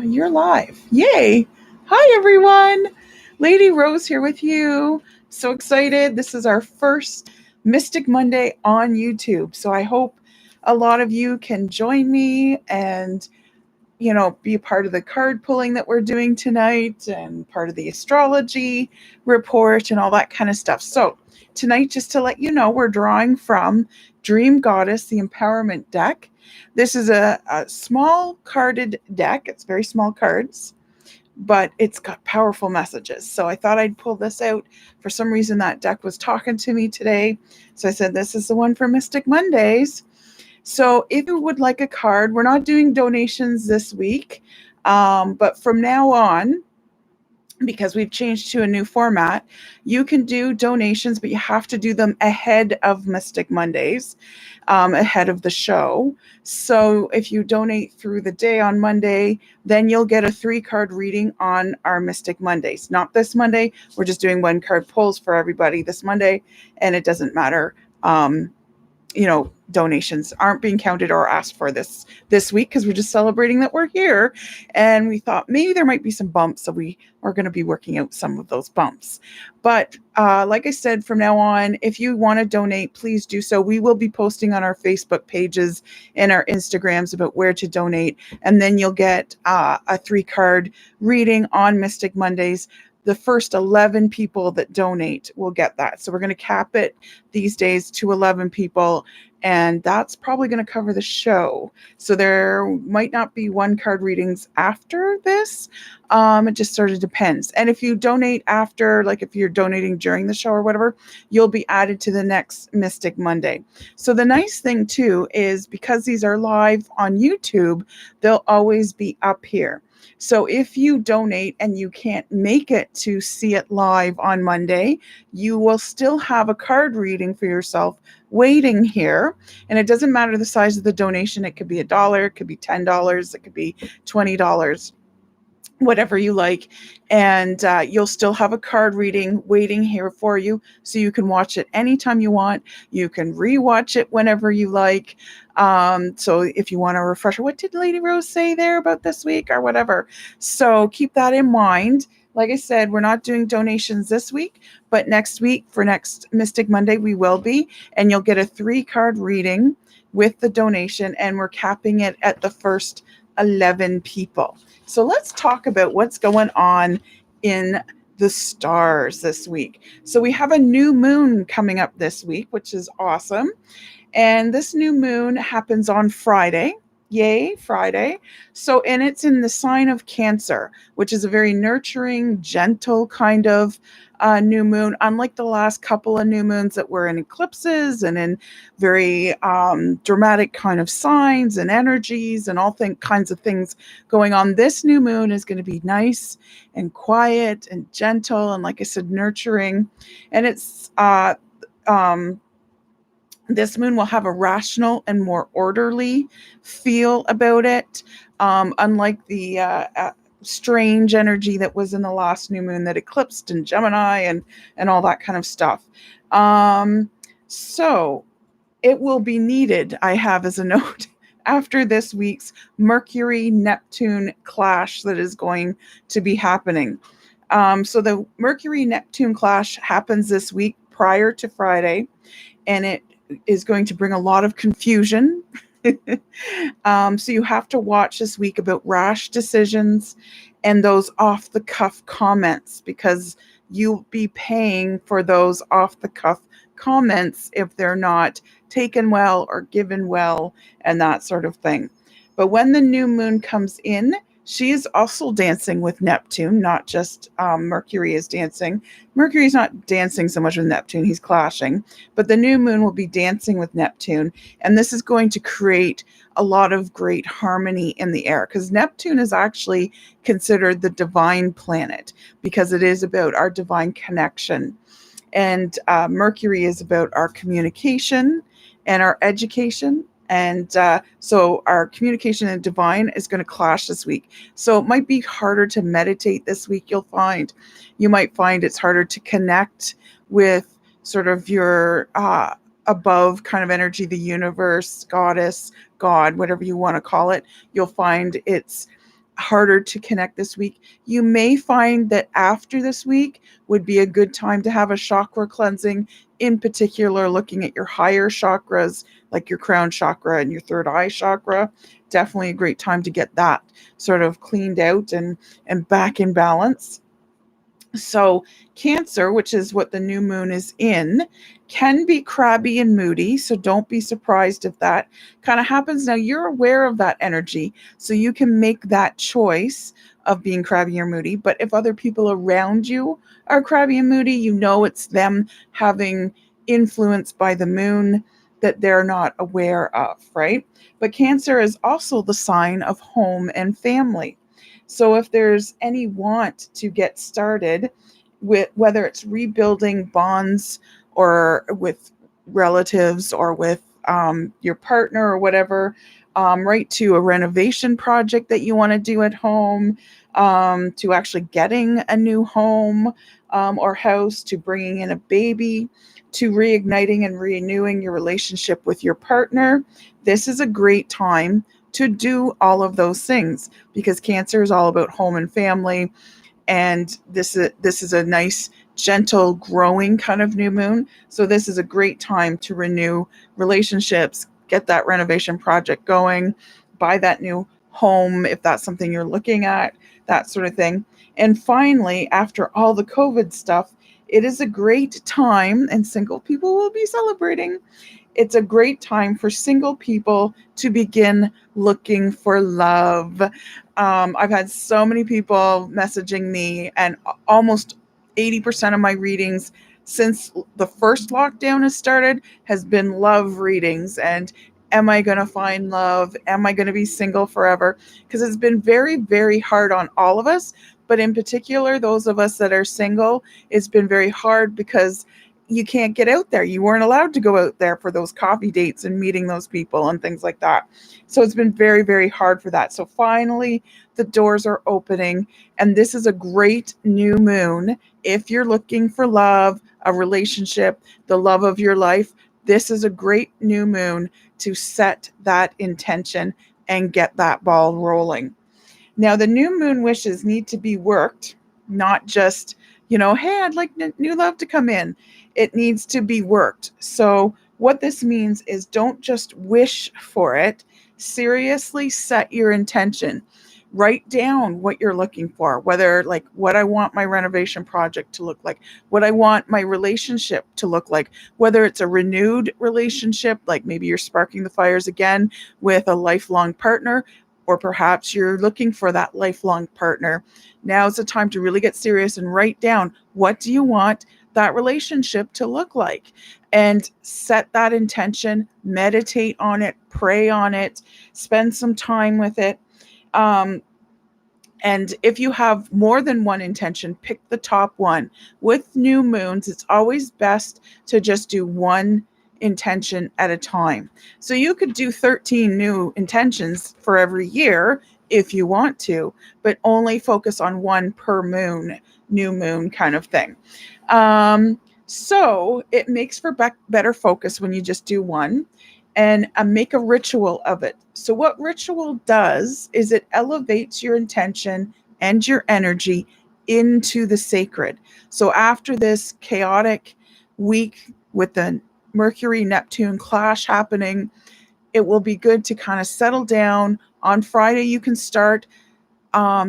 You're live. Yay. Hi, everyone. Lady Rose here with you. So excited. This is our first Mystic Monday on YouTube. So I hope a lot of you can join me and, be a part of the card pulling that we're doing tonight and part of the astrology report and all that kind of stuff. So tonight, just to let you know, we're drawing from Dream Goddess, the Empowerment deck. This is a small carded deck. It's very small cards, but it's got powerful messages. So I thought I'd pull this out. For some reason, that deck was talking to me today. So I said, this is the one for Mystic Mondays. So if you would like a card, we're not doing donations this week, but from now on, because we've changed to a new format, you can do donations, but you have to do them ahead of Mystic Mondays, ahead of the show. So if you donate through the day on Monday, then you'll get a 3-card reading on our Mystic Mondays. Not this Monday. We're just doing 1-card pulls for everybody this Monday, and it doesn't matter. Donations aren't being counted or asked for this week because we're just celebrating that we're here. And we thought maybe there might be some bumps. So we are going to be working out some of those bumps. But like I said, from now on, if you want to donate, please do so. We will be posting on our Facebook pages and our Instagrams about where to donate. And then you'll get a 3-card reading on Mystic Mondays. The first 11 people that donate will get that. So we're going to cap it these days to 11 people, and that's probably going to cover the show. So there might not be 1-card readings after this. It just sort of depends. And if you donate after, like if you're donating during the show or whatever, you'll be added to the next Mystic Monday. So the nice thing too is because these are live on YouTube, they'll always be up here. So if you donate and you can't make it to see it live on Monday, you will still have a card reading for yourself waiting here. And it doesn't matter the size of the donation. It could be $1, it could be $10, it could be $20. Whatever you like, and you'll still have a card reading waiting here for you, so you can watch it anytime you want. You can rewatch it whenever you like. So if you want a refresher, what did Lady Rose say there about this week or whatever? So keep that in mind. Like I said, we're not doing donations this week, but next week for next Mystic Monday, we will be, and you'll get a 3-card reading with the donation, and we're capping it at the first 11 people. So let's talk about what's going on in the stars this week. So we have a new moon coming up this week, which is awesome. And this new moon happens on Friday. Yay, Friday. And it's in the sign of Cancer, which is a very nurturing, gentle kind of new moon, unlike the last couple of new moons that were in eclipses and in very dramatic kind of signs and energies and all kinds of things going on. This new moon is going to be nice and quiet and gentle and, like I said, nurturing. And it's this moon will have a rational and more orderly feel about it, unlike the strange energy that was in the last new moon that eclipsed in Gemini and all that kind of stuff. So it will be needed, I have as a note, after this week's Mercury-Neptune clash that is going to be happening. So the Mercury-Neptune clash happens this week prior to Friday, and it is going to bring a lot of confusion. So you have to watch this week about rash decisions and those off-the-cuff comments, because you'll be paying for those off-the-cuff comments if they're not taken well or given well and that sort of thing. But when the new moon comes in, she is also dancing with Neptune, not just Mercury is dancing. Mercury's not dancing so much with Neptune, he's clashing. But the new moon will be dancing with Neptune. And this is going to create a lot of great harmony in the air, because Neptune is actually considered the divine planet because it is about our divine connection. And Mercury is about our communication and our education. And so our communication and divine is going to clash this week. So it might be harder to meditate this week, you'll find. You might find it's harder to connect with sort of your above kind of energy, the universe, goddess, God, whatever you want to call it, you'll find it's harder to connect this week. You may find that after this week would be a good time to have a chakra cleansing, in particular, looking at your higher chakras, like your crown chakra and your third eye chakra. Definitely a great time to get that sort of cleaned out and back in balance. So, Cancer, which is what the new moon is in, can be crabby and moody. So, don't be surprised if that kind of happens. Now, you're aware of that energy, so you can make that choice of being crabby or moody. But if other people around you are crabby and moody, you know it's them having influence by the moon that they're not aware of, right? But Cancer is also the sign of home and family. So if there's any want to get started with whether it's rebuilding bonds or with relatives or with your partner or whatever, right to a renovation project that you want to do at home, to actually getting a new home or house, to bringing in a baby, to reigniting and renewing your relationship with your partner. This is a great time to do all of those things because Cancer is all about home and family, and this is a nice, gentle, growing kind of new moon. So this is a great time to renew relationships, get that renovation project going, buy that new home if that's something you're looking at, that sort of thing. And finally, after all the COVID stuff, it is a great time, and single people will be celebrating. It's a great time for single people to begin looking for love. I've had so many people messaging me, and almost 80% of my readings since the first lockdown has started has been love readings. And am I going to find love? Am I going to be single forever? Because it's been very, very hard on all of us. But in particular, those of us that are single, it's been very hard because you can't get out there. You weren't allowed to go out there for those coffee dates and meeting those people and things like that. So it's been very, very hard for that. So finally, the doors are opening, and this is a great new moon. If you're looking for love, a relationship, the love of your life, this is a great new moon to set that intention and get that ball rolling. Now, the new moon wishes need to be worked, not just, hey, I'd like new love to come in. It needs to be worked. So, what this means is don't just wish for it, seriously set your intention. Write down what you're looking for, whether like what I want my renovation project to look like, what I want my relationship to look like, whether it's a renewed relationship, like maybe you're sparking the fires again with a lifelong partner, or perhaps you're looking for that lifelong partner. Now's the time to really get serious and write down, what do you want that relationship to look like? And set that intention, meditate on it, pray on it, spend some time with it. Um, and if you have more than one intention, pick the top one. With new moons, it's always best to just do one intention at a time. So you could do 13 new intentions for every year if you want to, but only focus on one per moon, new moon kind of thing. So it makes for better focus when you just do one, and make a ritual of it. So, what ritual does is it elevates your intention and your energy into the sacred. So, after this chaotic week with the Mercury Neptune clash happening, it will be good to kind of settle down. On Friday, you can start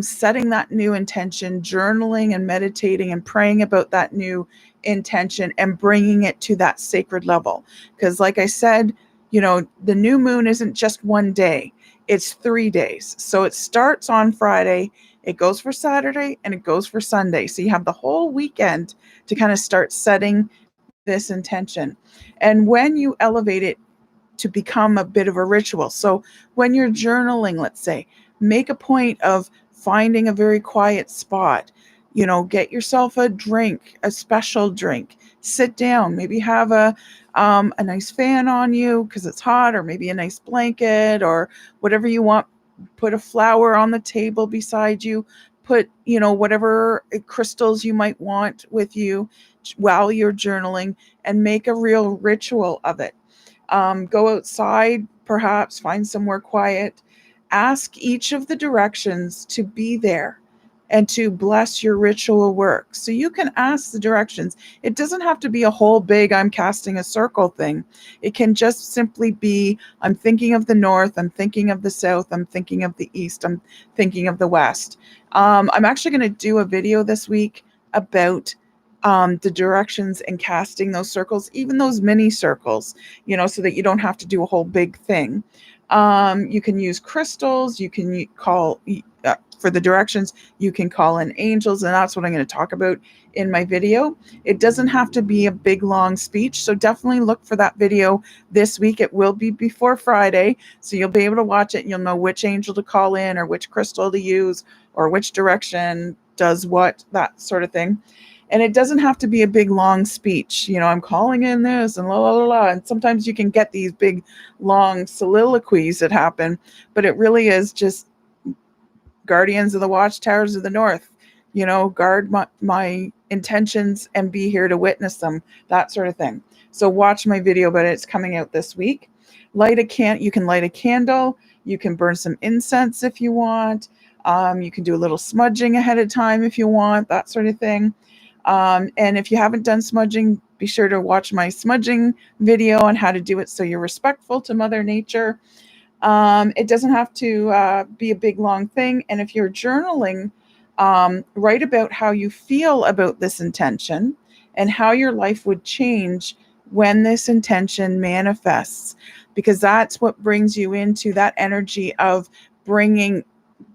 setting that new intention, journaling and meditating and praying about that new intention and bringing it to that sacred level. Because, like I said, the new moon isn't just one day, it's 3 days. So it starts on Friday, it goes for Saturday, and it goes for Sunday. So you have the whole weekend to kind of start setting this intention. And when you elevate it to become a bit of a ritual. So when you're journaling, let's say, make a point of finding a very quiet spot. Get yourself a drink, a special drink. Sit down, maybe have a nice fan on you because it's hot, or maybe a nice blanket or whatever you want. Put a flower on the table beside you. Put, whatever crystals you might want with you while you're journaling, and make a real ritual of it. Go outside, perhaps find somewhere quiet. Ask each of the directions to be there and to bless your ritual work. So you can ask the directions. It doesn't have to be a whole big I'm casting a circle thing. It can just simply be I'm thinking of the north, I'm thinking of the south, I'm thinking of the east, I'm thinking of the west. I'm actually going to do a video this week about the directions and casting those circles, even those mini circles, so that you don't have to do a whole big thing. You can use crystals. You can call for the directions. You can call in angels, and that's what I'm going to talk about in my video. It doesn't have to be a big long speech, so definitely look for that video this week. It will be before Friday, so you'll be able to watch it and you'll know which angel to call in or which crystal to use or which direction does what, that sort of thing. And it doesn't have to be a big long speech. I'm calling in this and la la la la. And sometimes you can get these big long soliloquies that happen, but it really is just guardians of the watchtowers of the north. Guard my intentions and be here to witness them, that sort of thing. So watch my video, but it's coming out this week. You can light a candle. You can burn some incense if you want. You can do a little smudging ahead of time if you want, that sort of thing. And if you haven't done smudging, be sure to watch my smudging video on how to do it so you're respectful to Mother Nature. It doesn't have to be a big, long thing. And if you're journaling, write about how you feel about this intention and how your life would change when this intention manifests, because that's what brings you into that energy of bringing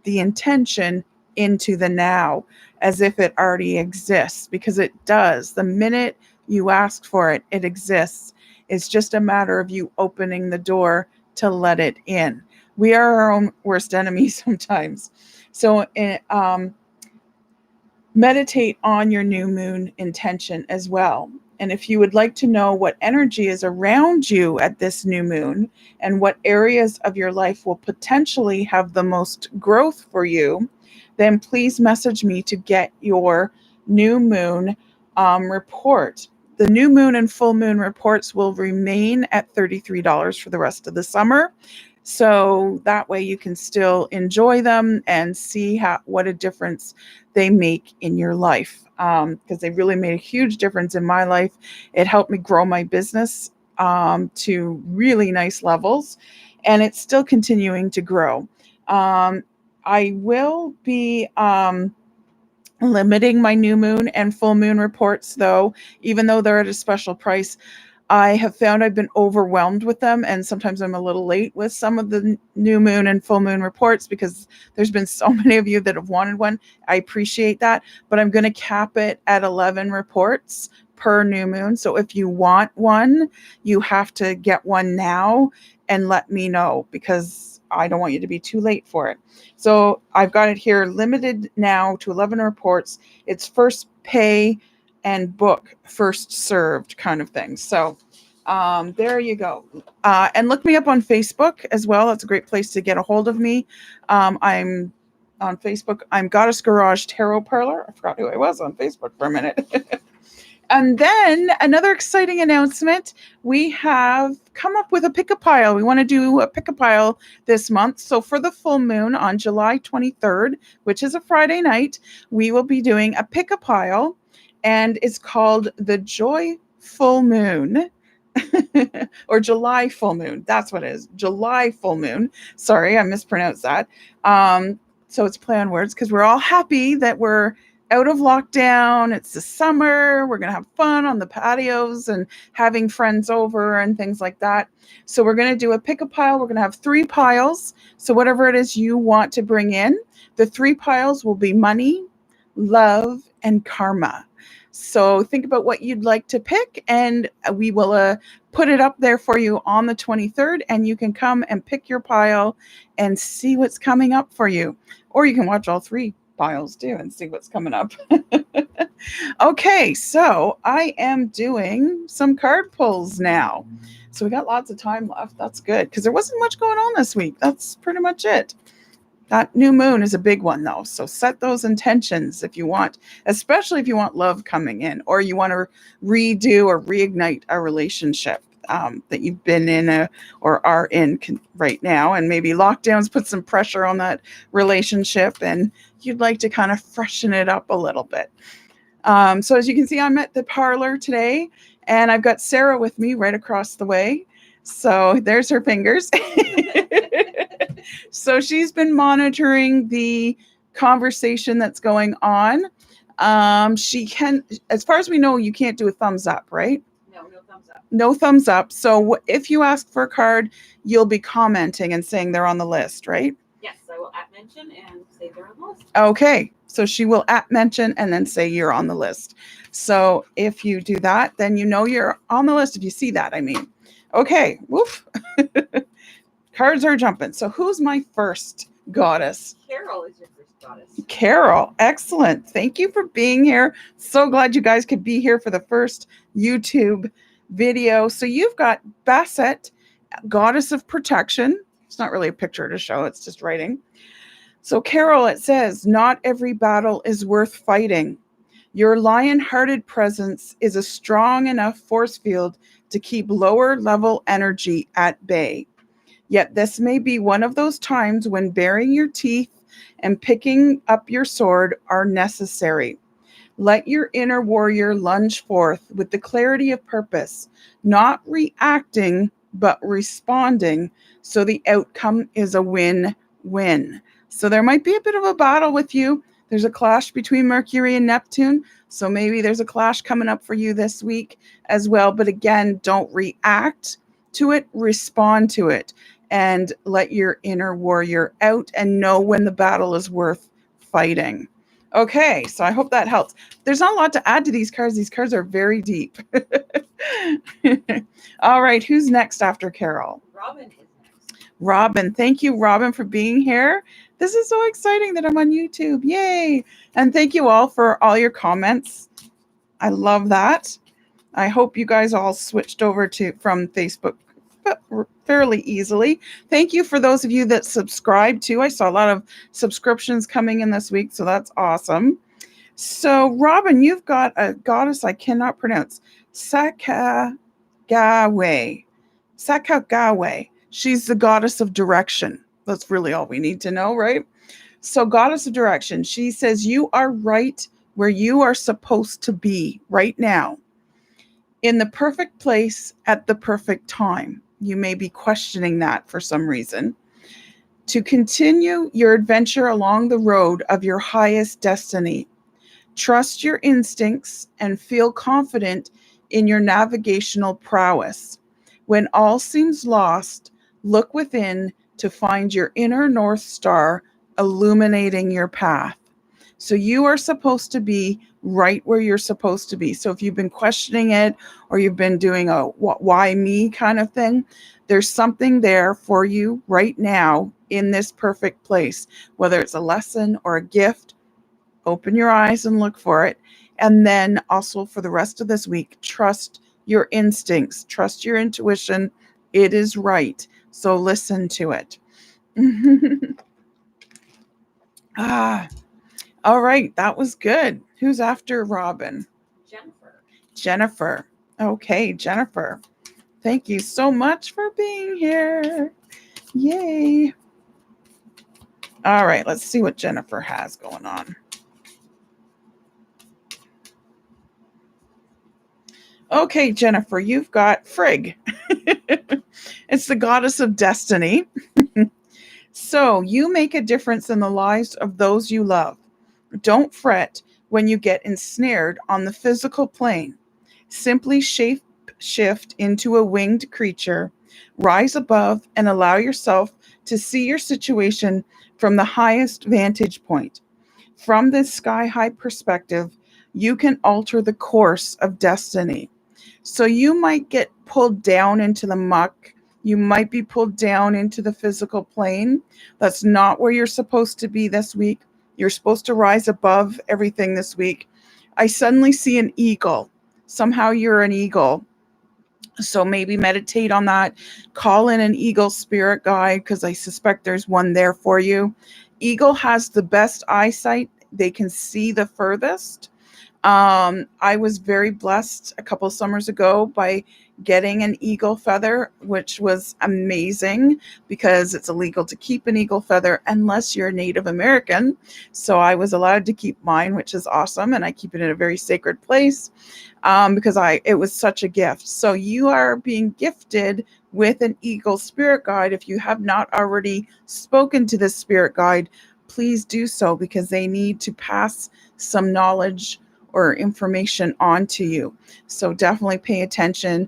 the intention into the now, as if it already exists, because it does. The minute you ask for it, it exists. It's just a matter of you opening the door to let it in. We are our own worst enemies sometimes. So meditate on your new moon intention as well. And if you would like to know what energy is around you at this new moon and what areas of your life will potentially have the most growth for you, then please message me to get your new moon report. The new moon and full moon reports will remain at $33 for the rest of the summer. So that way you can still enjoy them and see what a difference they make in your life, because they really made a huge difference in my life. It helped me grow my business to really nice levels, and it's still continuing to grow. I will be limiting my new moon and full moon reports, though, even though they're at a special price. I have found I've been overwhelmed with them, and sometimes I'm a little late with some of the new moon and full moon reports because there's been so many of you that have wanted one. I appreciate that, but I'm going to cap it at 11 reports per new moon. So if you want one, you have to get one now and let me know, because I don't want you to be too late for it. So I've got it here limited now to 11 reports. It's first pay and book, first served kind of thing. So there you go. And look me up on Facebook as well. That's a great place to get a hold of me. I'm on Facebook. I'm Goddess Garage Tarot Parlor. I forgot who I was on Facebook for a minute. And then another exciting announcement. We have come up with a pick-a-pile. We want to do a pick-a-pile this month. So for the full moon on July 23rd, which is a Friday night, we will be doing a pick-a-pile, and it's called the Joy Full Moon. Or July Full Moon. That's what it is. July Full Moon. Sorry, I mispronounced that. So it's play on words because we're all happy that we're out of lockdown. It's the summer. We're going to have fun on the patios and having friends over and things like that. So we're going to do a pick-a-pile. We're going to have 3 piles. So whatever it is you want to bring in, the 3 piles will be money, love, and karma. So think about what you'd like to pick, and we will put it up there for you on the 23rd, and you can come and pick your pile and see what's coming up for you. Or you can watch all 3 piles too and see what's coming up. Okay, so I am doing some card pulls now. So we got lots of time left. That's good, because there wasn't much going on this week. That's pretty much it. That new moon is a big one, though. So set those intentions if you want, especially if you want love coming in, or you want to redo or reignite a relationship that you've been in or are in right now. And maybe lockdowns put some pressure on that relationship and you'd like to kind of freshen it up a little bit. So as you can see, I'm at the parlor today and I've got Sarah with me right across the way. So there's her fingers. So she's been monitoring the conversation that's going on. She can, as far as we know, you can't do a thumbs up, right? No thumbs up. No thumbs up. So if you ask for a card, you'll be commenting and saying they're on the list, right? Yes, I will mention and say they're on the list. Okay. So she will mention and then say you're on the list. So if you do that, then you know you're on the list if you see that, I mean. Okay. Woof. Cards are jumping. So who's my first goddess? Carol is your first goddess. Carol. Excellent. Thank you for being here. So glad you guys could be here for the first YouTube video. So you've got Basset, goddess of protection. It's not really a picture to show. It's just writing. So Carol, it says, not every battle is worth fighting. Your lion-hearted presence is a strong enough force field to keep lower level energy at bay. Yet this may be one of those times when baring your teeth and picking up your sword are necessary. Let your inner warrior lunge forth with the clarity of purpose, not reacting, but responding, so the outcome is a win-win. So there might be a bit of a battle with you. There's a clash between Mercury and Neptune, so maybe there's a clash coming up for you this week as well. But again, don't react to it, respond to it. And let your inner warrior out and know when the battle is worth fighting. Okay, so I hope that helps. There's not a lot to add to these cards. These cards are very deep. All right, who's next after Carol? Robin is next. Robin. Thank you, Robin, for being here. This is so exciting that I'm on YouTube. Yay. And thank you all for all your comments. I love that. I hope you guys all switched over from Facebook fairly easily. Thank you for those of you that subscribe too. I saw a lot of subscriptions coming in this week, so that's awesome. So Robin, you've got a goddess I cannot pronounce. Sakagawe. She's the goddess of direction. That's really all we need to know, right? So goddess of direction. She says you are right where you are supposed to be right now. In the perfect place at the perfect time. You may be questioning that for some reason. To continue your adventure along the road of your highest destiny. Trust your instincts and feel confident in your navigational prowess. When all seems lost, look within to find your inner North Star illuminating your path. So you are supposed to be right where you're supposed to be. So if you've been questioning it or you've been doing a why me kind of thing, there's something there for you right now in this perfect place, whether it's a lesson or a gift. Open your eyes and look for it. And then also for the rest of this week, trust your instincts, trust your intuition. It is right. So listen to it. All right, that was good. Who's after Robin? Jennifer. Okay, Jennifer. Thank you so much for being here. Yay. All right, let's see what Jennifer has going on. Okay, Jennifer, you've got Frigg. It's the goddess of destiny. So you make a difference in the lives of those you love. Don't fret when you get ensnared on the physical plane. Simply shift into a winged creature, rise above, and allow yourself to see your situation from the highest vantage point. From this sky-high perspective, you can alter the course of destiny. So you might get pulled down into the muck. You might be pulled down into the physical plane. That's not where you're supposed to be this week. You're supposed to rise above everything this week. I suddenly see an eagle. Somehow you're an eagle. So maybe meditate on that. Call in an eagle spirit guide because I suspect there's one there for you. Eagle has the best eyesight. They can see the furthest. I was very blessed a couple summers ago by getting an eagle feather, which was amazing because it's illegal to keep an eagle feather unless you're a Native American. So I was allowed to keep mine, which is awesome. And I keep it in a very sacred place because it was such a gift. So you are being gifted with an eagle spirit guide. If you have not already spoken to this spirit guide, please do so because they need to pass some knowledge or information onto you. So definitely pay attention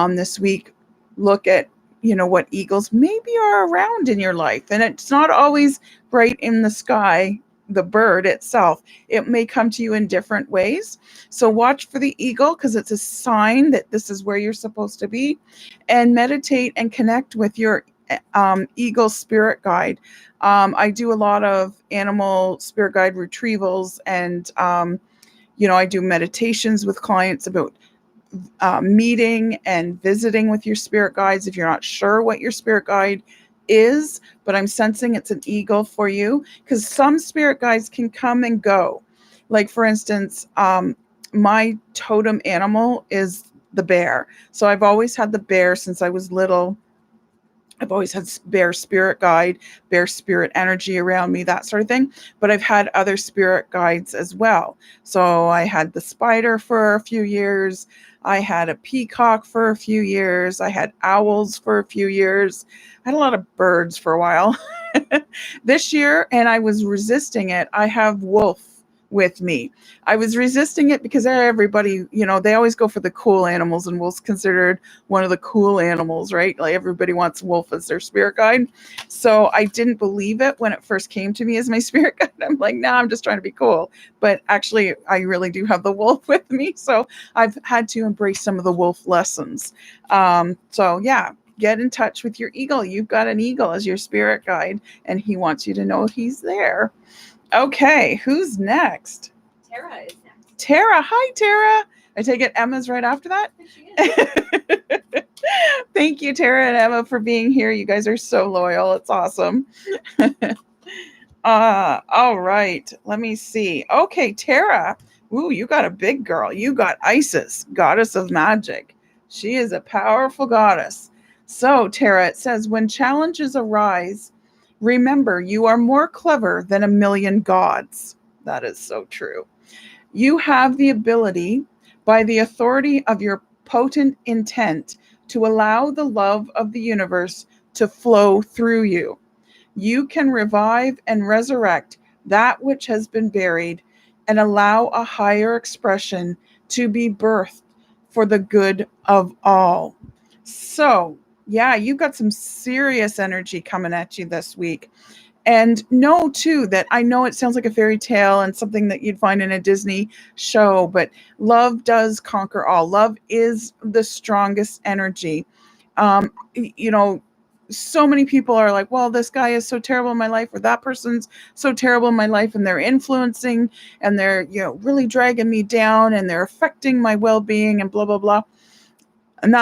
this week. Look at, what eagles maybe are around in your life. And it's not always right in the sky, the bird itself. It may come to you in different ways. So watch for the eagle because it's a sign that this is where you're supposed to be. And meditate and connect with your eagle spirit guide. I do a lot of animal spirit guide retrievals and I do meditations with clients about meeting and visiting with your spirit guides if you're not sure what your spirit guide is, but I'm sensing it's an eagle for you because some spirit guides can come and go. Like, for instance, my totem animal is the bear. So I've always had the bear since I was little. I've always had bear spirit guide, bear spirit energy around me, that sort of thing. But I've had other spirit guides as well. So I had the spider for a few years. I had a peacock for a few years. I had owls for a few years. I had a lot of birds for a while. This year, and I was resisting it, I have wolf with me. I was resisting it because everybody, they always go for the cool animals, and wolf's considered one of the cool animals, right? Like everybody wants wolf as their spirit guide. So I didn't believe it when it first came to me as my spirit guide. I'm like, nah, I'm just trying to be cool. But actually, I really do have the wolf with me. So I've had to embrace some of the wolf lessons. So yeah, get in touch with your eagle. You've got an eagle as your spirit guide, and he wants you to know he's there. Okay, who's next? Tara is next. Tara. Hi, Tara. I take it Emma's right after that? She is. Thank you, Tara and Emma, for being here. You guys are so loyal. It's awesome. All right. Let me see. Okay, Tara. Ooh, you got a big girl. You got Isis, goddess of magic. She is a powerful goddess. So, Tara, it says, when challenges arise, remember, you are more clever than a million gods. That is so true. You have the ability, by the authority of your potent intent, to allow the love of the universe to flow through you. You can revive and resurrect that which has been buried and allow a higher expression to be birthed for the good of all. So, yeah, you've got some serious energy coming at you this week. And know, too, that I know it sounds like a fairy tale and something that you'd find in a Disney show, but love does conquer all. Love is the strongest energy. You know, so many people are like, well, this guy is so terrible in my life, or that person's so terrible in my life, and they're influencing and they're, really dragging me down and they're affecting my well-being and blah, blah, blah. And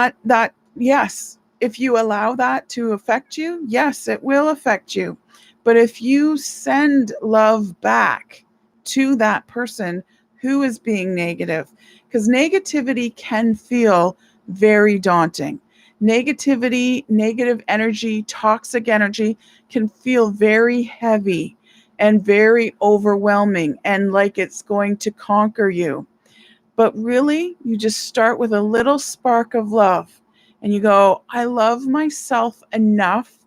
yes, if you allow that to affect you, yes, it will affect you. But if you send love back to that person who is being negative, because negativity can feel very daunting. Negativity, negative energy, toxic energy can feel very heavy and very overwhelming and like it's going to conquer you. But really, you just start with a little spark of love and you go, I love myself enough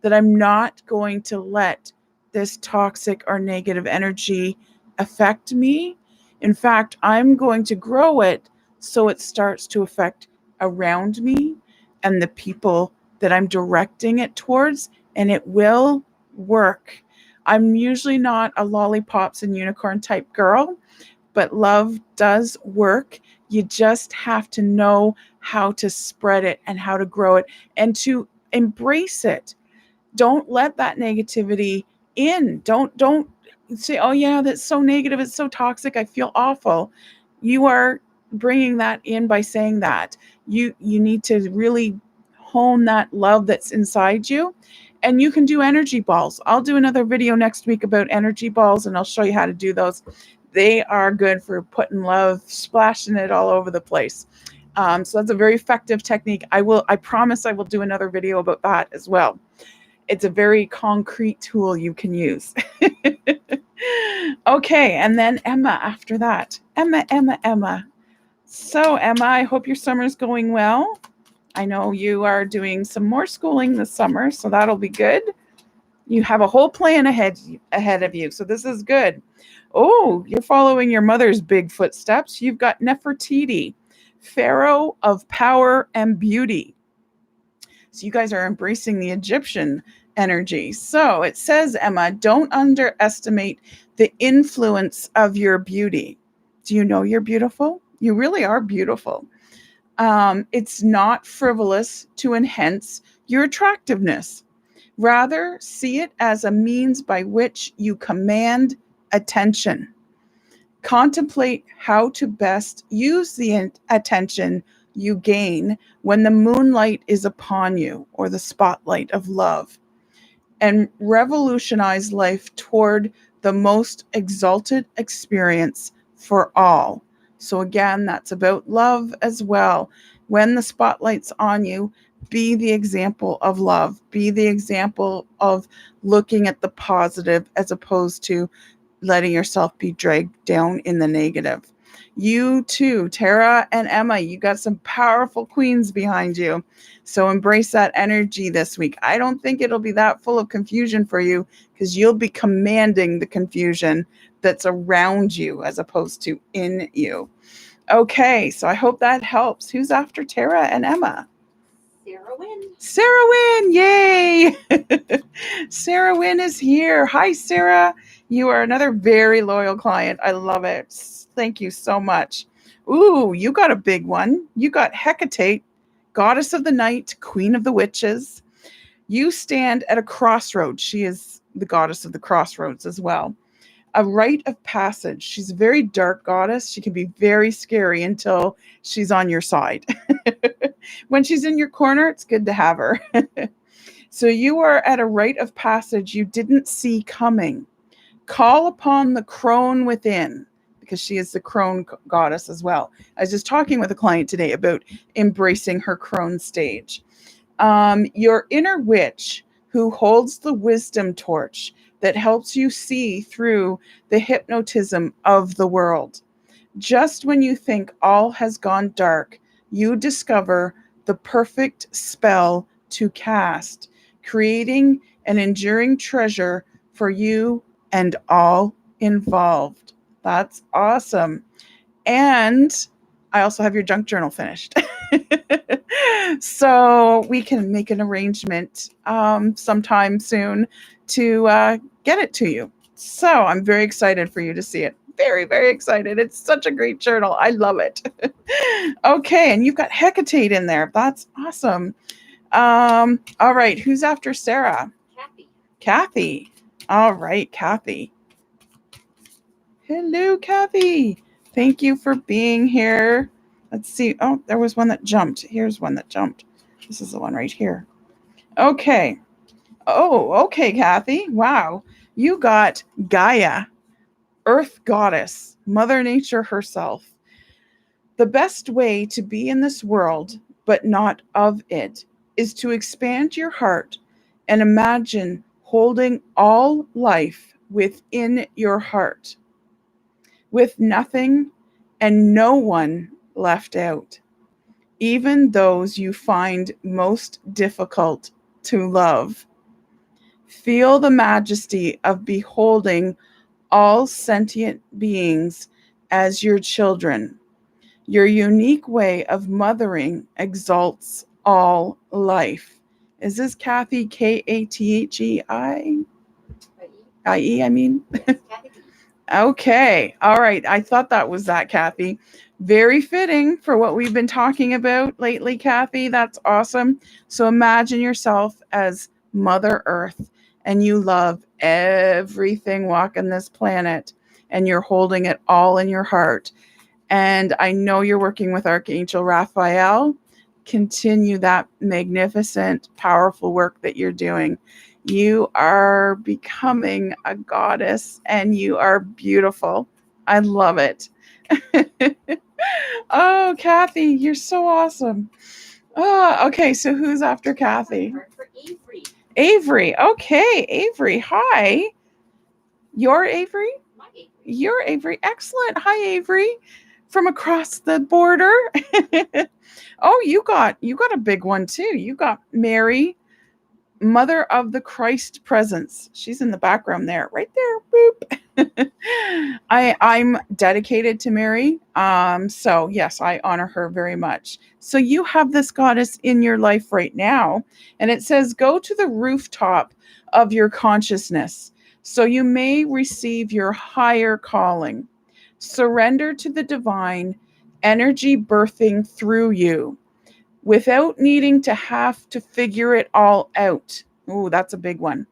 that I'm not going to let this toxic or negative energy affect me. In fact, I'm going to grow it so it starts to affect around me and the people that I'm directing it towards, and it will work. I'm usually not a lollipops and unicorn type girl, but love does work. You just have to know how to spread it and how to grow it and to embrace it. Don't let that negativity in. Don't say, oh yeah, that's so negative, it's so toxic, I feel awful. You are bringing that in by saying that. You need to really hone that love that's inside you And you can do energy balls. I'll do another video next week about energy balls, and I'll show you how to do those. They are good for putting love, splashing it all over the place. So that's a very effective technique. I promise I will do another video about that as well. It's a very concrete tool you can use. Okay, and then Emma after that. Emma. So Emma, I hope your summer's going well. I know you are doing some more schooling this summer, so that'll be good. You have a whole plan ahead of you, so this is good. Oh, you're following your mother's big footsteps. You've got Nefertiti, Pharaoh of power and beauty. So you guys are embracing the Egyptian energy. So it says, Emma, don't underestimate the influence of your beauty. Do you know you're beautiful? You really are beautiful. It's not frivolous to enhance your attractiveness. Rather, see it as a means by which you command attention. Contemplate how to best use the attention you gain when the moonlight is upon you, or the spotlight of love, and revolutionize life toward the most exalted experience for all. So again, that's about love as well. When the spotlight's on you, be the example of love. Be the example of looking at the positive as opposed to letting yourself be dragged down in the negative. You too, Tara and Emma, you got some powerful queens behind you. So embrace that energy this week. I don't think it'll be that full of confusion for you, because you'll be commanding the confusion that's around you as opposed to in you. Okay, so I hope that helps. Who's after Tara and Emma? Sarah Wynn. Sarah Wynn, yay! Sarah Wynn is here. Hi, Sarah. You are another very loyal client. I love it. Thank you so much. Ooh, you got a big one. You got Hecate, goddess of the night, queen of the witches. You stand at a crossroads. She is the goddess of the crossroads as well. A rite of passage. She's a very dark goddess. She can be very scary until she's on your side. When she's in your corner, it's good to have her. So you are at a rite of passage you didn't see coming. Call upon the crone within, because she is the crone goddess as well. I was just talking with a client today about embracing her crone stage. Your inner witch who holds the wisdom torch that helps you see through the hypnotism of the world. Just when you think all has gone dark, you discover the perfect spell to cast, creating an enduring treasure for you and all involved. That's awesome. And I also have your junk journal finished. So we can make an arrangement sometime soon to get it to you. So I'm very excited for you to see it. Very, very excited. It's such a great journal. I love it. Okay, and you've got Hecate in there. That's awesome. All right, who's after Sarah? Kathy. All right, Kathy. Hello, Kathy. Thank you for being here. Let's see. Oh, there was one that jumped. Here's one that jumped. This is the one right here. Okay. Oh, okay, Kathy. Wow. You got Gaia, Earth Goddess, Mother Nature herself. The best way to be in this world, but not of it, is to expand your heart and imagine holding all life within your heart, with nothing and no one left out, even those you find most difficult to love. Feel the majesty of beholding all sentient beings as your children. Your unique way of mothering exalts all life. Is this Kathy, Kathei? I mean. Okay. All right. I thought that was that, Kathy. Very fitting for what we've been talking about lately, Kathy. That's awesome. So imagine yourself as Mother Earth, and you love everything walking this planet, and you're holding it all in your heart. And I know you're working with Archangel Raphael. Continue that magnificent, powerful work that you're doing. You are becoming a goddess and you are beautiful. I love it. Oh, Kathy, you're so awesome. Oh, okay, so who's after Kathy? For Avery. Avery. Okay, Avery. Hi. You're Avery? My Avery. You're Avery. Excellent. Hi, Avery. From across the border. Oh, you got a big one too. You got Mary, Mother of the Christ Presence. She's in the background there, right there. Boop. I'm dedicated to Mary. So yes, I honor her very much. So you have this goddess in your life right now, and it says, go to the rooftop of your consciousness, so you may receive your higher calling. Surrender to the divine energy birthing through you, without needing to have to figure it all out. Ooh, that's a big one.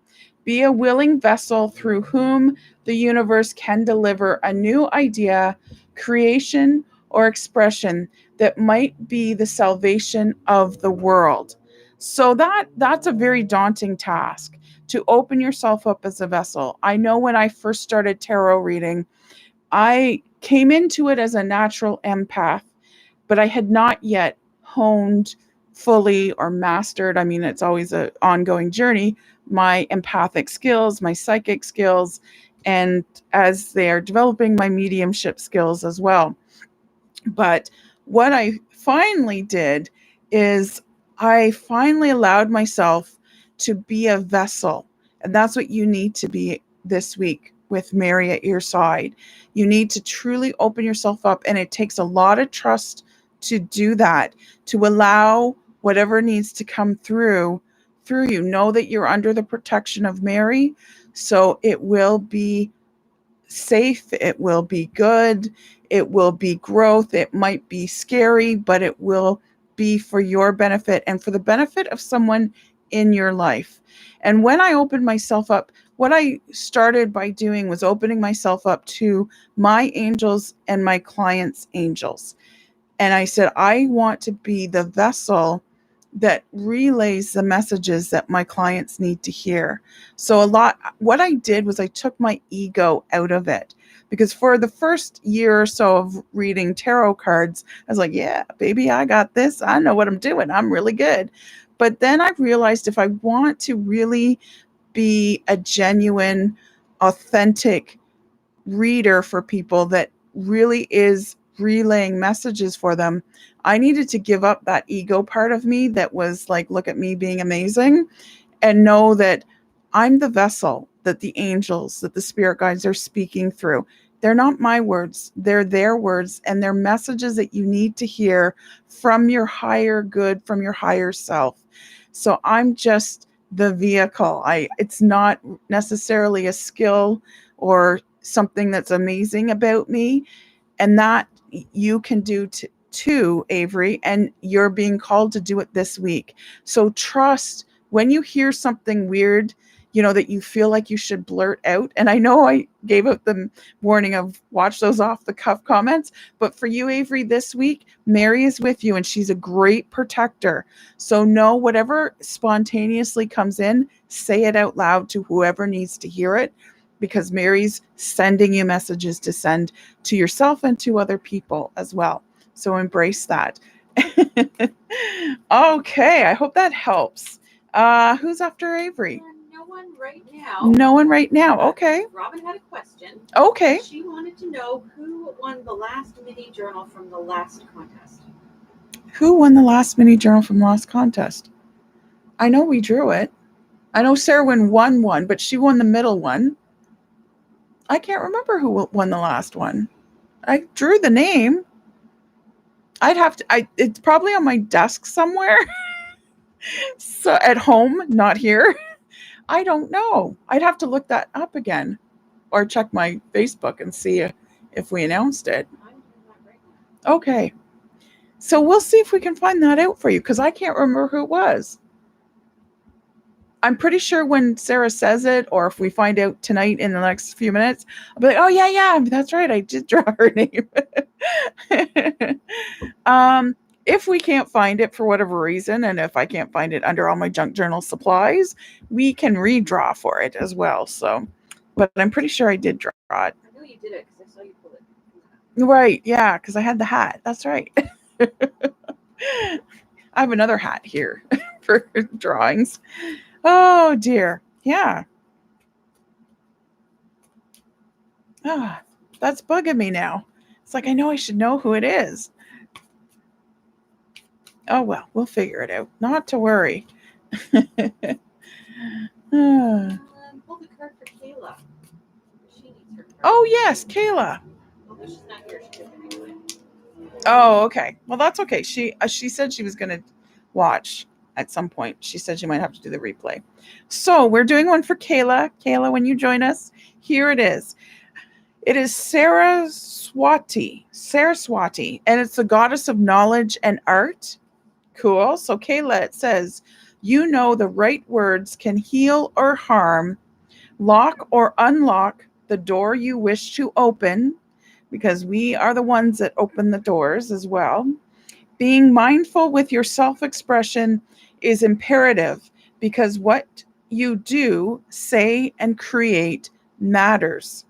Be a willing vessel through whom the universe can deliver a new idea, creation, or expression that might be the salvation of the world. So that's a very daunting task, to open yourself up as a vessel. I know when I first started tarot reading, I came into it as a natural empath, but I had not yet honed fully or mastered. I mean, it's always an ongoing journey. My empathic skills, my psychic skills, and as they are developing, my mediumship skills as well. But what I finally did is I finally allowed myself to be a vessel. And that's what you need to be this week with Mary at your side. You need to truly open yourself up. And it takes a lot of trust to do that, to allow whatever needs to come through you. Know that you're under the protection of Mary. So it will be safe, it will be good, it will be growth. It might be scary, but it will be for your benefit and for the benefit of someone in your life. And when I opened myself up, what I started by doing was opening myself up to my angels and my clients' angels. And I said, I want to be the vessel that relays the messages that my clients need to hear. So what I did was I took my ego out of it, because for the first year or so of reading tarot cards, I was like, yeah, baby, I got this. I know what I'm doing. I'm really good. But then I realized if I want to really be a genuine, authentic reader for people that really is relaying messages for them, I needed to give up that ego part of me that was like, look at me being amazing, and know that I'm the vessel that the angels, that the spirit guides are speaking through. They're not my words, they're their words, and they're messages that you need to hear from your higher good, from your higher self. So I'm just the vehicle. It's not necessarily a skill or something that's amazing about me, and that you can do too, Avery, and you're being called to do it this week. So trust when you hear something weird, that you feel like you should blurt out. And I know I gave out the warning of watch those off the cuff comments, but for you, Avery, this week, Mary is with you and she's a great protector. So know whatever spontaneously comes in, say it out loud to whoever needs to hear it, because Mary's sending you messages to send to yourself and to other people as well. So embrace that. Okay, I hope that helps. Who's after Avery? No one right now. No one right now. Okay. Robin had a question. Okay. She wanted to know who won the last mini journal from the last contest. Who won the last mini journal from last contest? I know we drew it. I know Sarah won one, but she won the middle one. I can't remember who won the last one. I drew the name. It's probably on my desk somewhere. So at home, not here. I don't know. I'd have to look that up again or check my Facebook and see if we announced it. Okay. So we'll see if we can find that out for you, because I can't remember who it was. I'm pretty sure when Sarah says it, or if we find out tonight in the next few minutes, I'll be like, oh, yeah, that's right. I did draw her name. If we can't find it for whatever reason, and if I can't find it under all my junk journal supplies, we can redraw for it as well. So, but I'm pretty sure I did draw it. I know you did it because I saw you pull it. Right. Yeah. Because I had the hat. That's right. I have another hat here for drawings. Oh, dear. Yeah. Ah, that's bugging me now. It's like I know I should know who it is. Oh, well, we'll figure it out. Not to worry. Ah. Pull the card for Kayla. She needs her card. Oh, yes, Kayla. Although she's not here, she took it anyway. Oh, okay. Well, that's okay. She said she was going to watch at some point. She said she might have to do the replay. So we're doing one for Kayla. Kayla, when you join us, here it is. It is Saraswati, and it's the goddess of knowledge and art. Cool. So Kayla, it says, you know the right words can heal or harm, lock or unlock the door you wish to open, because we are the ones that open the doors as well. Being mindful with your self-expression is imperative because what you do, say, and create matters.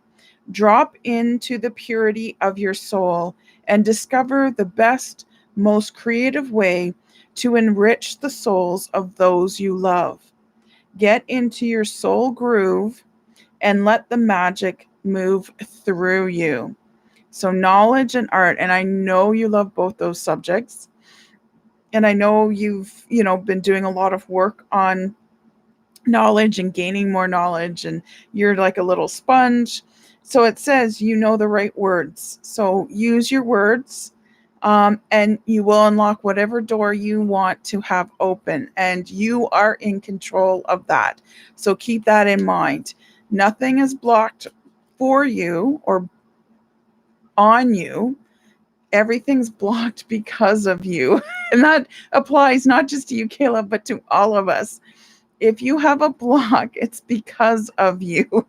Drop into the purity of your soul and discover the best, most creative way to enrich the souls of those you love. Get into your soul groove and let the magic move through you. So knowledge and art, and I know you love both those subjects. And I know you've, been doing a lot of work on knowledge and gaining more knowledge, and you're like a little sponge. So it says, you know the right words. So use your words, and you will unlock whatever door you want to have open, and you are in control of that. So keep that in mind. Nothing is blocked for you or on you. Everything's blocked because of you. And that applies not just to you, Kayla, but to all of us. If you have a block, it's because of you.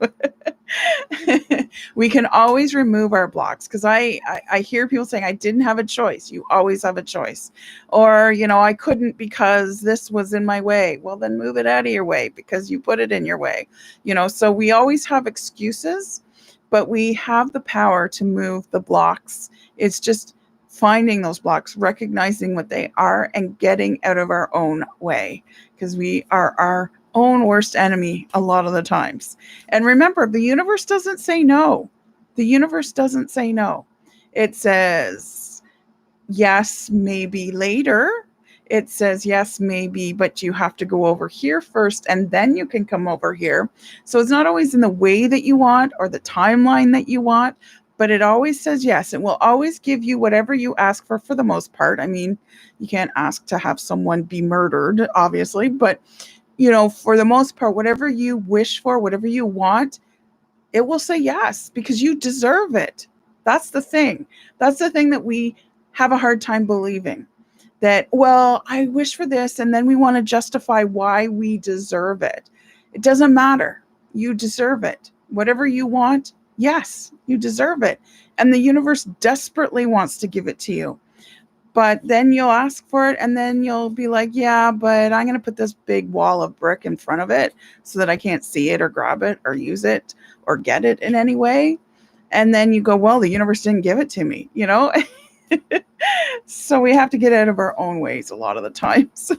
We can always remove our blocks, because I hear people saying, I didn't have a choice. You always have a choice. Or, I couldn't because this was in my way. Well, then move it out of your way because you put it in your way. So we always have excuses, but we have the power to move the blocks. It's just finding those blocks, recognizing what they are, and getting out of our own way, because we are our own worst enemy a lot of the times. And remember, the universe doesn't say no. The universe doesn't say no. It says, yes, maybe later. It says, yes, maybe, but you have to go over here first, and then you can come over here. So it's not always in the way that you want or the timeline that you want, but it always says yes. It will always give you whatever you ask for the most part. I mean, you can't ask to have someone be murdered, obviously, but for the most part, whatever you wish for, whatever you want, it will say yes, because you deserve it. That's the thing. That's the thing that we have a hard time believing. That, well, I wish for this, and then we want to justify why we deserve it. It doesn't matter. You deserve it. Whatever you want, yes, you deserve it. And the universe desperately wants to give it to you. But then you'll ask for it, and then you'll be like, yeah, but I'm going to put this big wall of brick in front of it so that I can't see it or grab it or use it or get it in any way. And then you go, well, the universe didn't give it to me, So we have to get out of our own ways a lot of the times.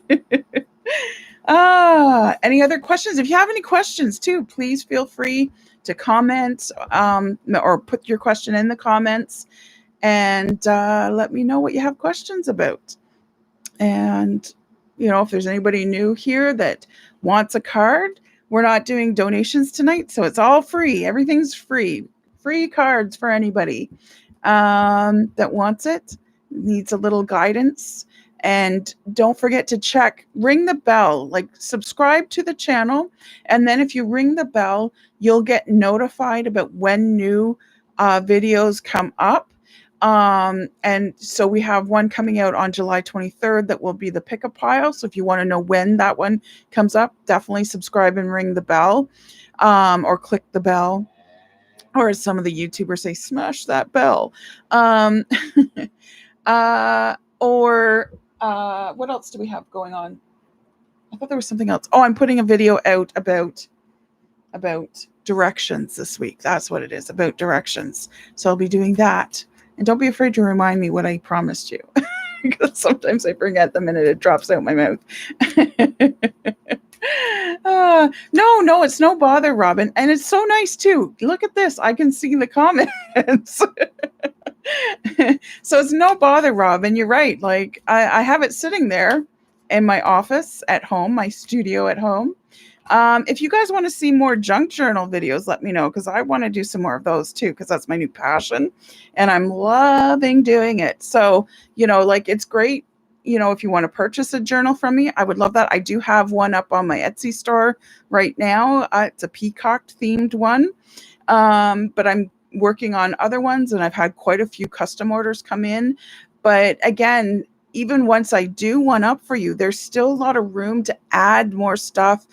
Any other questions? If you have any questions too, please feel free to comment, or put your question in the comments, and let me know what you have questions about. And, if there's anybody new here that wants a card, we're not doing donations tonight, so it's all free. Everything's free. Free cards for anybody that wants it, needs a little guidance. And don't forget to ring the bell, like subscribe to the channel. And then if you ring the bell, you'll get notified about when new videos come up. And so we have one coming out on July 23rd that will be the pick a pile. So if you want to know when that one comes up, definitely subscribe and ring the bell, or click the bell. Or as some of the YouTubers say, smash that bell. or what else do we have going on? I thought there was something else. Oh, I'm putting a video out about directions this week. That's what it is, about directions. So I'll be doing that. And don't be afraid to remind me what I promised you. Because sometimes I forget the minute it drops out my mouth. No, it's no bother, Robin. And it's so nice too. Look at this. I can see the comments. So it's no bother, Robin. You're right. Like I have it sitting there in my office at home, my studio at home. If you guys want to see more junk journal videos, let me know, because I want to do some more of those too, because that's my new passion and I'm loving doing it. So, like it's great. If you want to purchase a journal from me, I would love that. I do have one up on my Etsy store right now. It's a peacock themed one. But I'm working on other ones and I've had quite a few custom orders come in. But again, even once I do one up for you, there's still a lot of room to add more stuff.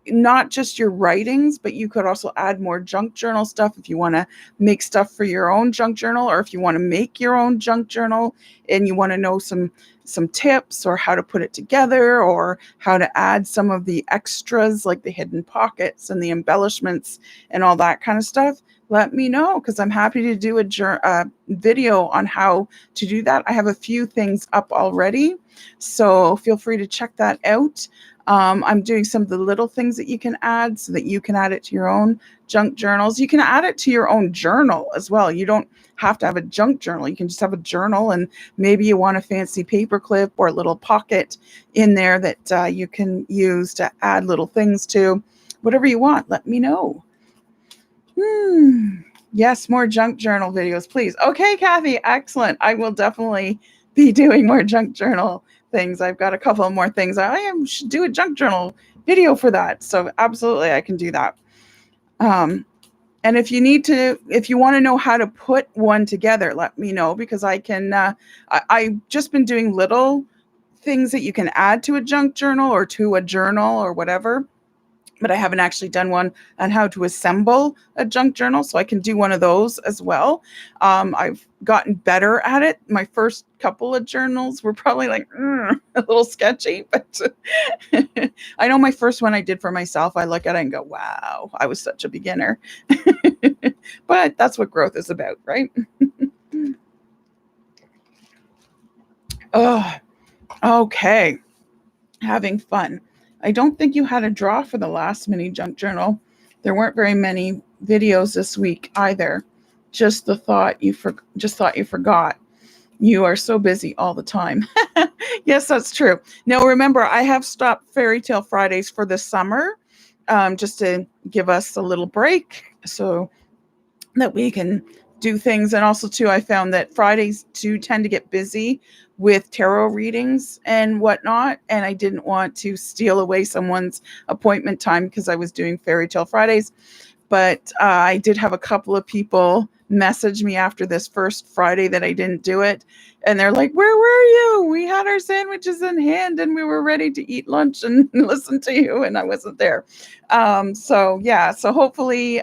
Not just your writings, but you could also add more junk journal stuff if you want to make stuff for your own junk journal, or if you want to make your own junk journal and you want to know some tips or how to put it together or how to add some of the extras like the hidden pockets and the embellishments and all that kind of stuff. Let me know, because I'm happy to do a video on how to do that. I have a few things up already, so feel free to check that out. I'm doing some of the little things that you can add so that you can add it to your own junk journals. You can add it to your own journal as well. You don't have to have a junk journal. You can just have a journal, and maybe you want a fancy paper clip or a little pocket in there that you can use to add little things to. Whatever you want, let me know. Yes, more junk journal videos, please. Okay, Kathy, excellent. I will definitely be doing more junk journal things. I've got a couple of more things. Should do a junk journal video for that. So absolutely, I can do that. And if you want to know how to put one together, let me know, because I can. I've just been doing little things that you can add to a junk journal or to a journal or whatever. But I haven't actually done one on how to assemble a junk journal, so I can do one of those as well. I've gotten better at it. My first couple of journals were probably like a little sketchy, but I know my first one I did for myself, I look at it and go, wow, I was such a beginner. But that's what growth is about, right? Oh, okay. Having fun. I don't think you had a draw for the last mini junk journal. There weren't very many videos this week either. Just thought you forgot. You are so busy all the time. Yes, that's true. Now remember, I have stopped Fairy Tale Fridays for the summer, just to give us a little break so that we can do things. And also too, I found that Fridays do tend to get busy with tarot readings and whatnot, and I didn't want to steal away someone's appointment time because I was doing Fairy Tale Fridays. But I did have a couple of people message me after this first Friday that I didn't do it, and they're like, where were you? We had our sandwiches in hand and we were ready to eat lunch and listen to you, and I wasn't there. So hopefully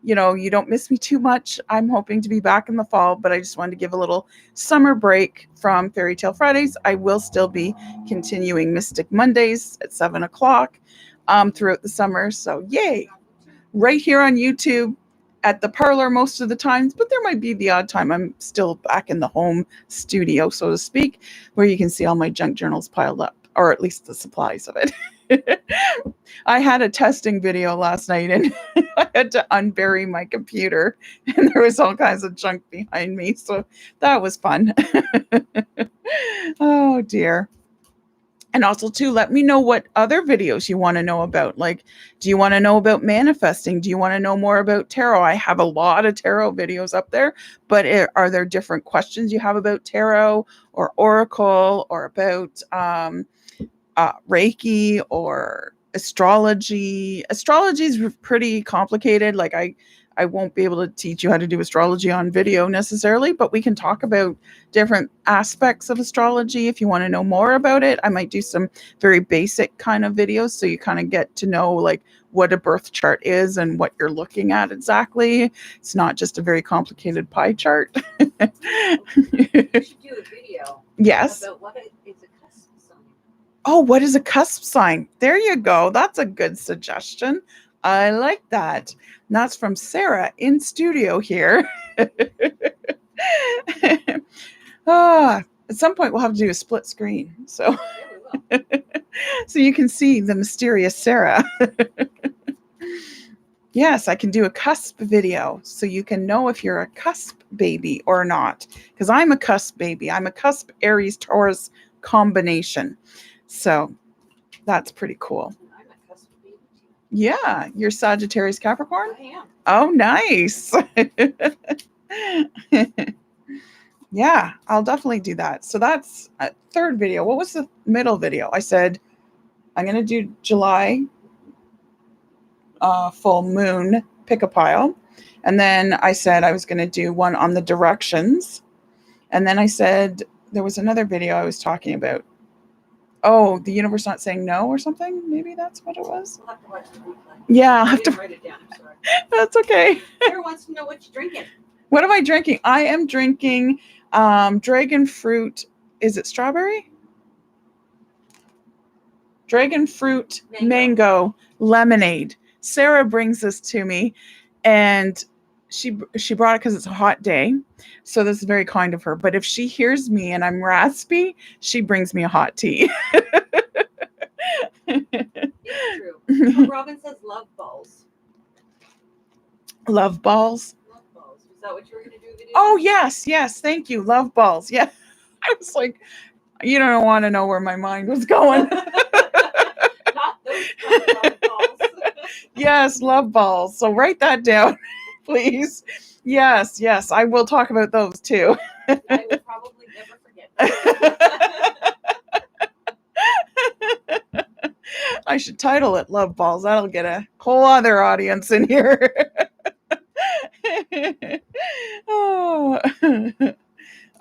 you don't miss me too much. I'm hoping to be back in the fall, but I just wanted to give a little summer break from Fairy Tale Fridays. I will still be continuing Mystic Mondays at 7:00 throughout the summer. So yay! Right here on YouTube at the parlor most of the times, but there might be the odd time I'm still back in the home studio, so to speak, where you can see all my junk journals piled up, or at least the supplies of it. I had a testing video last night and I had to unbury my computer and there was all kinds of junk behind me. So that was fun. Oh dear. And also too, let me know what other videos you want to know about. Like, do you want to know about manifesting? Do you want to know more about tarot? I have a lot of tarot videos up there, but are there different questions you have about tarot or oracle or about Reiki or astrology. Astrology is pretty complicated. Like I won't be able to teach you how to do astrology on video necessarily, but we can talk about different aspects of astrology if you want to know more about it. I might do some very basic kind of videos so you kind of get to know like what a birth chart is and what you're looking at exactly. It's not just a very complicated pie chart. You should do a video. Yes. About what is a cusp sign. Oh, what is a cusp sign? There you go. That's a good suggestion. I like that. And that's from Sarah in studio here. At some point we'll have to do a split screen. So, Yeah, we will. so you can see the mysterious Sarah. Yes, I can do a cusp video so you can know if you're a cusp baby or not. Because I'm a cusp baby. I'm a cusp Aries Taurus combination. So that's pretty cool. I'm a cusp baby too. Yeah, you're Sagittarius Capricorn? I am. Oh, nice. Yeah, I'll definitely do that. So that's a third video. What was the middle video? I said I'm going to do July full moon pick a pile. And then I said I was going to do one on the directions. And then I said there was another video I was talking about. Oh, the universe not saying no or something? Maybe that's what it was. We'll have to watch the replay. Yeah, I'll I have to. didn't write it down. I'm sorry. That's okay. Sarah wants to know what you're drinking. What am I drinking? I am drinking dragon fruit. Is it strawberry? Dragon fruit mango lemonade. Sarah brings this to me, and she brought it because it's a hot day. So this is very kind of her. But if she hears me and I'm raspy, she brings me a hot tea. It's true. Oh, Robin says love balls. Love balls. Love balls. Was that what you were going to do? Video? Oh, yes. Thank you. Love balls. Yeah. I was like, you don't want to know where my mind was going. Not those love balls. Yes, love balls. So write that down, please. Yes. I will talk about those too. I will probably never forget that. I should title it Love Balls. That'll get a whole other audience in here. Oh.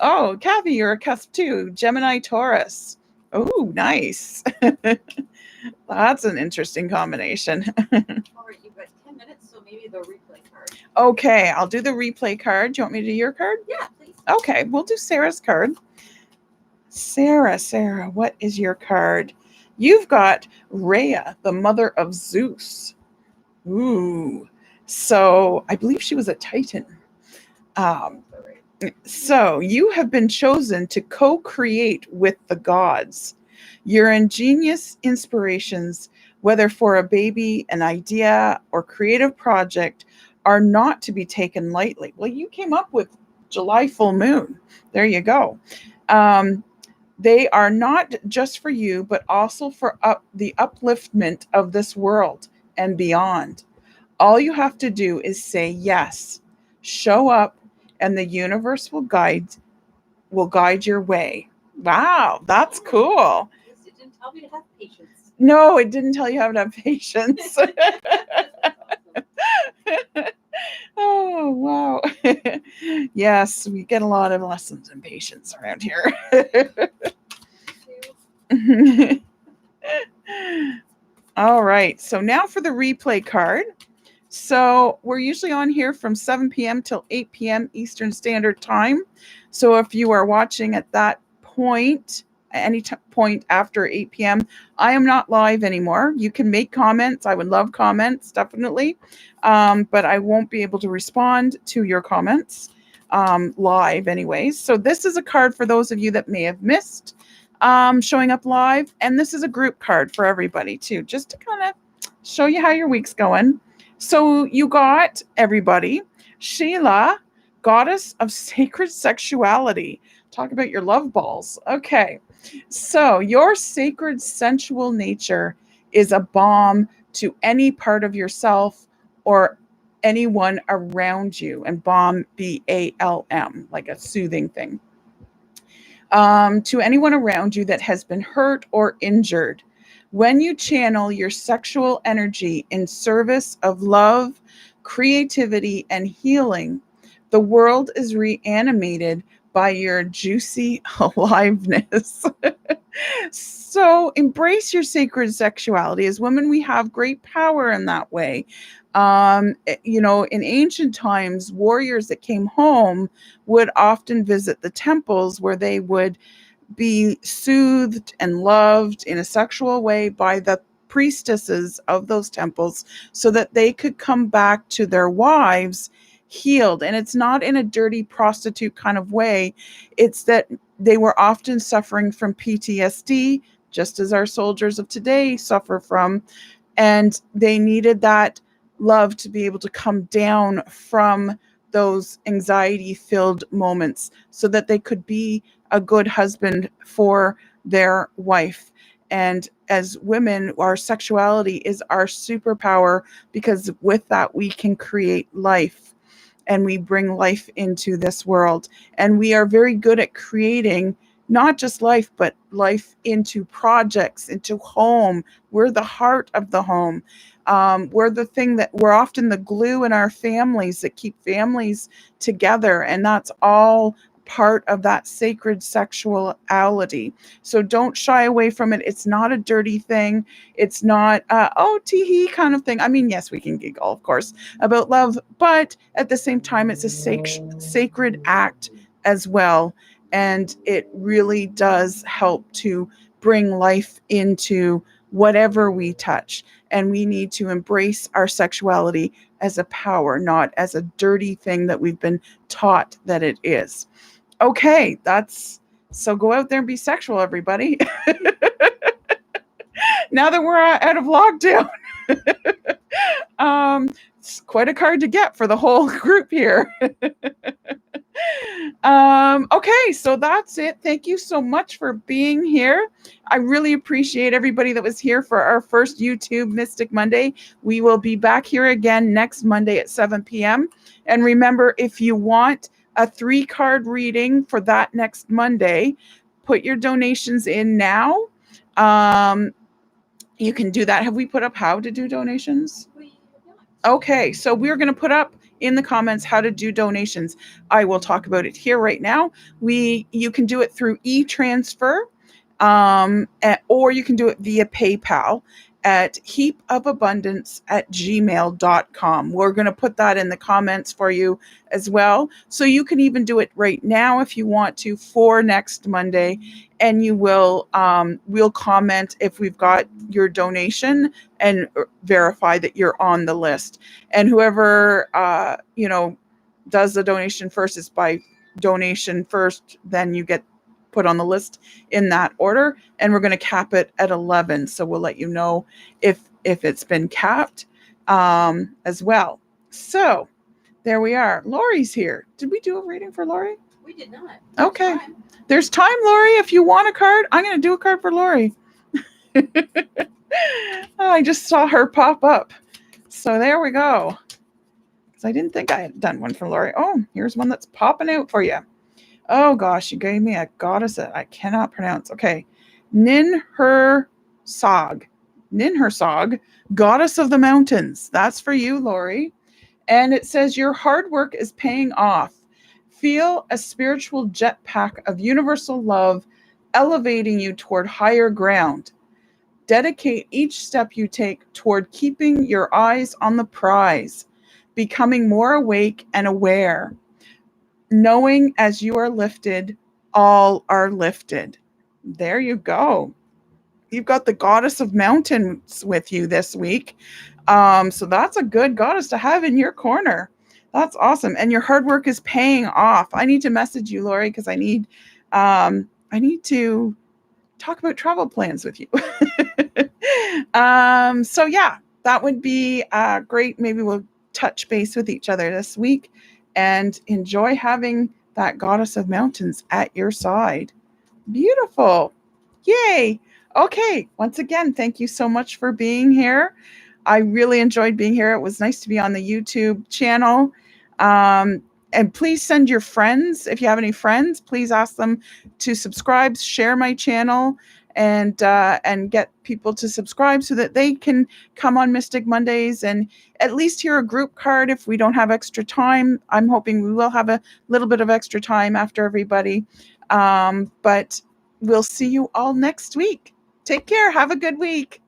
Oh, Kathy, you're a cusp too. Gemini Taurus. Oh, nice. That's an interesting combination. All right, you've got 10 minutes, so maybe the replay card. Okay, I'll do the replay card. Do you want me to do your card? Yeah, please. Okay, we'll do Sarah's card. Sarah, what is your card? You've got Rhea, the mother of Zeus. Ooh. So I believe she was a Titan. So you have been chosen to co-create with the gods. Your ingenious inspirations, whether for a baby, an idea, or creative project, are not to be taken lightly. Well, you came up with July full moon. There you go. They are not just for you, but also for the upliftment of this world and beyond. All you have to do is say yes, show up, and the universe will guide your way. Wow, that's cool. Yes, it didn't tell me to have patience. No, it didn't tell you how to have patience. Oh, wow. Yes, we get a lot of lessons in patience around here. All right, so now for the replay card. So we're usually on here from 7 p.m. till 8 p.m. Eastern Standard Time. So if you are watching at that point, any point after 8 p.m., I am not live anymore. You can make comments. I would love comments, definitely. But I won't be able to respond to your comments live anyways. So this is a card for those of you that may have missed showing up live. And this is a group card for everybody too, just to kind of show you how your week's going. So you got everybody, Sheila, goddess of sacred sexuality. Talk about your love balls. Okay. So your sacred sensual nature is a balm to any part of yourself or anyone around you. And balm, B-A-L-M, like a soothing thing. To anyone around you that has been hurt or injured. When you channel your sexual energy in service of love, creativity, and healing, the world is reanimated by your juicy aliveness. So embrace your sacred sexuality. As women, we have great power in that way. In ancient times, warriors that came home would often visit the temples where they would be soothed and loved in a sexual way by the priestesses of those temples so that they could come back to their wives healed. And it's not in a dirty prostitute kind of way. It's that they were often suffering from PTSD, just as our soldiers of today suffer from. And they needed that love to be able to come down from those anxiety filled moments so that they could be a good husband for their wife. And as women, our sexuality is our superpower, because with that we can create life, and we bring life into this world. And we are very good at creating not just life, but life into projects, into home. We're the heart of the home. We're often the glue in our families that keep families together. And that's all part of that sacred sexuality. So don't shy away from it. It's not a dirty thing. It's not, tee-hee kind of thing. I mean, yes, we can giggle, of course, about love, but at the same time, it's a sacred act as well. And it really does help to bring life into whatever we touch. And we need to embrace our sexuality as a power, not as a dirty thing that we've been taught that it is. Okay, so go out there and be sexual, everybody. Now that we're out of lockdown. It's quite a card to get for the whole group here. Okay, so that's it. Thank you so much for being here. I really appreciate everybody that was here for our first YouTube Mystic Monday. We will be back here again next Monday at 7 p.m. And remember, if you want a 3-card reading for that next Monday, put your donations in now. You can do that. Have we put up how to do donations? Okay, so we're going to put up in the comments how to do donations. I will talk about it here right now. You can do it through e-transfer, or you can do it via PayPal at heapofabundance@gmail.com. We're going to put that in the comments for you as well. So you can even do it right now if you want to for next Monday. And you will, we'll comment if we've got your donation and verify that you're on the list. And whoever, does the donation first is by donation first, then you get put on the list in that order. And we're going to cap it at 11. So we'll let you know if it's been capped as well. So there we are. Lori's here. Did we do a reading for Lori? We did not. Okay. There's time, Lori. If you want a card, I'm going to do a card for Lori. I just saw her pop up. So there we go. Because I didn't think I had done one for Lori. Oh, here's one that's popping out for you. Oh, gosh. You gave me a goddess that I cannot pronounce. Okay. Ninhursag, goddess of the mountains. That's for you, Lori. And it says, your hard work is paying off. Feel a spiritual jetpack of universal love elevating you toward higher ground. Dedicate each step you take toward keeping your eyes on the prize, becoming more awake and aware. Knowing as you are lifted, all are lifted. There you go. You've got the goddess of mountains with you this week. So that's a good goddess to have in your corner. That's awesome. And your hard work is paying off. I need to message you, Lori, because I need to talk about travel plans with you. So yeah, that would be great. Maybe we'll touch base with each other this week and enjoy having that goddess of mountains at your side. Beautiful. Yay. Okay. Once again, thank you so much for being here. I really enjoyed being here. It was nice to be on the YouTube channel. And please send your friends. If you have any friends, please ask them to subscribe, share my channel, and get people to subscribe so that they can come on Mystic Mondays and at least hear a group card if we don't have extra time. I'm hoping we will have a little bit of extra time after everybody. But we'll see you all next week. Take care. Have a good week.